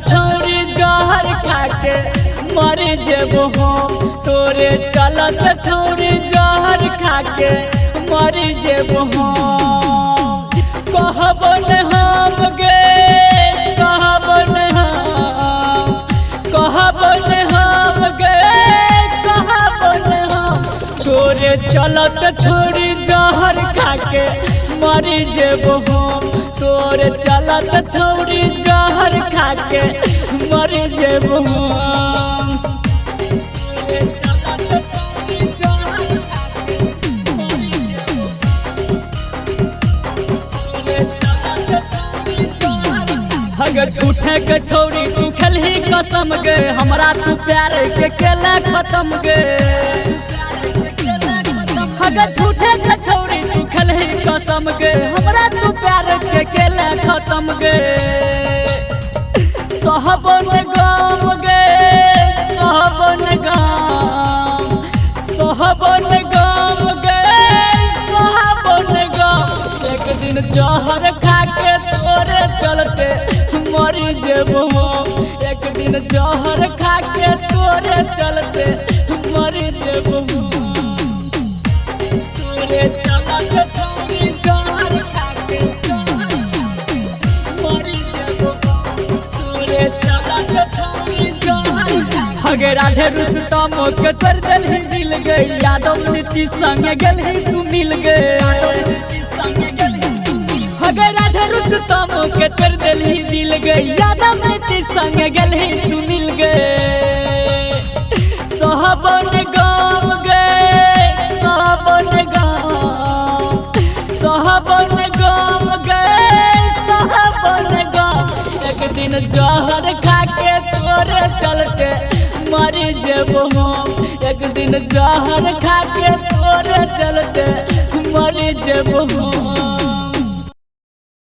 छौरी जहर खाके मर जेबो हम, तोरे चलत छौरी जहर खाके मर जेबो हम। कहबो न हम गे कहबो न हम, कहबो न हम गे कहबो न हम, तोरे चलत छौरी जहर खाके मर जेबो हम, तोरे चलत छौरी जहर खाके मर जेबो हम। हगे झूठे के छौरी तू खेलही कसम गे, हमरा तू प्यार के केला खत्म गे। हगे झूठे के छौरी तू खेलही कसम गे, हमरा तू प्यार के केला खत्म गे। सहबन गाम गे सहबन गाम, सहबन गाम गे सहबन गाम, एक दिन जहर खाके तोरे चलते मर जेबो हम, एक दिन जहर खाके तोरे चलते मर जेबो हम। तोरे चलत छौरी जहर खाके मर जेबो हम, तोरे चलत छौरी जहर। हगे राधे रुस्तम के कर देलही दिल गे, यादव नीति संग गेलही तू मिल गे। हगे राधे रुस्तम के कर देलही दिल गे, यादव नीति संग गेलही तू मिल गे। सहबन गाम गे सहबन गाम, सहबन गाम गे सहबन गाम, एक दिन जहर खाके तोरे चलते मर जेबो हम, एक दिन जहर खाके तोरे चलते मर जेबो हम।